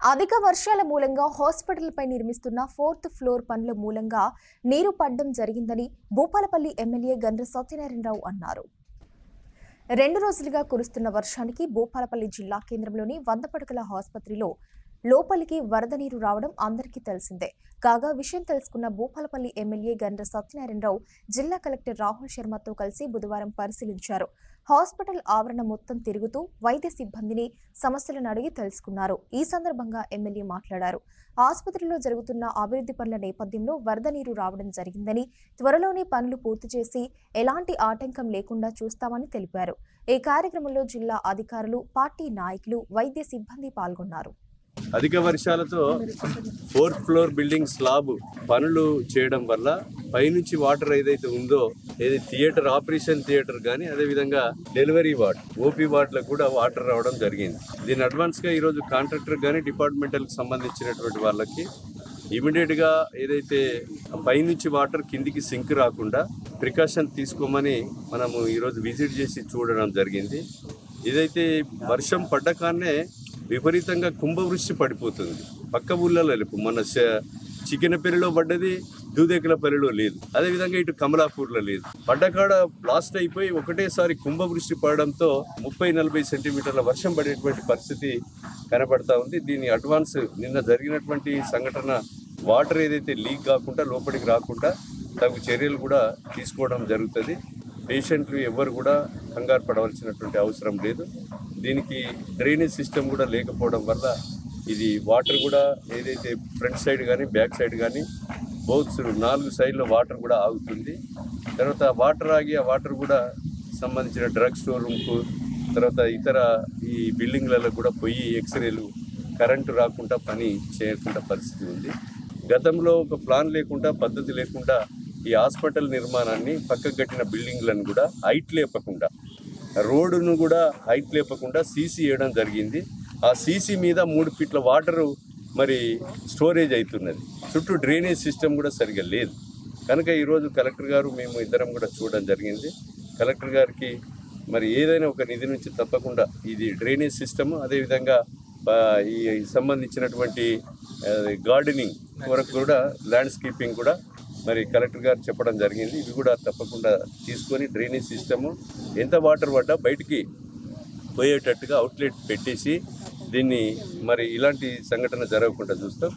అధిక వర్షాల మూలంగా హాస్పిటల్పై నిర్మిస్తున్న 4th ఫ్లోర్ పనుల మూలంగా నీరు పడడం జరిగిందని భూపాలపల్లి ఎమ్మెల్యే గండ్ర సత్యనారాయణరావు అన్నారు. 2 రోజులుగా కురుస్తున్న వర్షానికి భూపాలపల్లి జిల్లా కేంద్రంలోని 100 పడకల ఆసుపత్రిలో లోపలికి వరద నీరు రావడం అందరికీ తెలిసిందే. కాగా విషయం తెలుసుకున్న భూపాలపల్లి ఎమ్మెల్యే గండ్ర సత్యనారాయణరావు జిల్లా కలెక్టర్ రాహుల్ శర్మతో కలిసి బుధవారం పరిశీలించారు. హాస్పిటల్ ఆవరణ మొత్తం తిరుగుతూ వైద్య సిబ్బందిని సమస్యలను అడిగి తెలుసుకున్నారు. ఈ సందర్భంగా ఎమ్మెల్యే మాట్లాడారు. ఆసుపత్రిలో జరుగుతున్న అభివృద్ధి పనుల నేపథ్యంలో వరద నీరు రావడం జరిగిందని, త్వరలోనే పనులు పూర్తి చేసి ఎలాంటి ఆటంకం లేకుండా చూస్తామని తెలిపారు. ఈ కార్యక్రమంలో జిల్లా అధికారులు, పార్టీ నాయకులు, వైద్య సిబ్బంది పాల్గొన్నారు. అధిక వర్షాలతో 4th ఫ్లోర్ బిల్డింగ్ స్లాబ్ పనులు చేయడం వల్ల పైనుంచి వాటర్ ఏదైతే ఉందో థియేటర్, ఆపరేషన్ థియేటర్ కానీ అదేవిధంగా డెలివరీ వార్డ్, ఓపీ వార్డులకు కూడా వాటర్ రావడం జరిగింది. దీని అడ్వాన్స్గా ఈరోజు కాంట్రాక్టర్ కానీ డిపార్ట్మెంటల్కి సంబంధించినటువంటి వాళ్ళకి ఇమీడియట్గా ఏదైతే పైనుంచి వాటర్ కిందికి సింక్ రాకుండా ప్రికాషన్ తీసుకోమని మనము ఈరోజు విజిట్ చేసి చూడడం జరిగింది. ఇదైతే వర్షం పడ్డకానే విపరీతంగా కుంభవృష్టి పడిపోతుంది. పక్క ఊళ్ళలో లేపు, మన చికెనపల్లిలో పడ్డది, దూదేకలపల్లిలో లేదు, అదేవిధంగా ఇటు కమలాపూర్లో లేదు. పడ్డకాడ బ్లాస్ట్ అయిపోయి ఒకటేసారి కుంభవృష్టి పడడంతో 30-40 సెంటీమీటర్ల వర్షం పడేటువంటి పరిస్థితి కనబడతా ఉంది. దీని అడ్వాన్స్ నిన్న జరిగినటువంటి సంఘటన వాటర్ ఏదైతే లీక్ కాకుండా లోపలికి రాకుండా తగు చర్యలు కూడా తీసుకోవడం జరుగుతుంది. పేషెంట్లు ఎవరు కూడా కంగారు పడవలసినటువంటి అవసరం లేదు. దీనికి డ్రైనేజ్ సిస్టమ్ కూడా లేకపోవడం వల్ల ఇది వాటర్ కూడా ఏదైతే ఫ్రంట్ సైడ్ కానీ బ్యాక్ సైడ్ కానీ బౌత్ 4 సైడ్లో వాటర్ కూడా ఆగుతుంది. తర్వాత వాటర్ ఆగి ఆ వాటర్ కూడా సంబంధించిన డ్రగ్ స్టోర్ రూమ్కు, తర్వాత ఇతర ఈ బిల్డింగ్లలో కూడా పోయి ఎక్స్రేలు, కరెంటు రాకుండా పని చేయకుండా పరిస్థితి ఉంది. గతంలో ఒక ప్లాన్ లేకుండా, పద్ధతి లేకుండా ఈ హాస్పిటల్ నిర్మాణాన్ని పక్కకు కట్టిన బిల్డింగ్లను కూడా హైట్ లేపకుండా, రోడ్డును కూడా హైట్ లేపకుండా సీసీ వేయడం జరిగింది. ఆ సీసీ మీద 3 ఫీట్ల వాటరు మరి స్టోరేజ్ అవుతున్నది. చుట్టూ డ్రైనేజ్ సిస్టమ్ కూడా సరిగా లేదు. కనుక ఈరోజు కలెక్టర్ గారు, మేము ఇద్దరం కూడా చూడడం జరిగింది. కలెక్టర్ గారికి మరి ఏదైనా ఒక నిధి నుంచి తప్పకుండా ఇది డ్రైనేజ్ సిస్టమ్, అదేవిధంగా ఈ సంబంధించినటువంటి గార్డెనింగ్ వరకు కూడా, ల్యాండ్స్కేపింగ్ కూడా మరి కలెక్టర్ గారు చెప్పడం జరిగింది. ఇవి కూడా తప్పకుండా తీసుకొని డ్రైనేజ్ సిస్టము ఎంత వాటర్ పడ్డా బయటికి పోయేటట్టుగా అవుట్లెట్ పెట్టేసి దీన్ని మరి ఇలాంటి సంఘటన జరగకుండా చూస్తాం.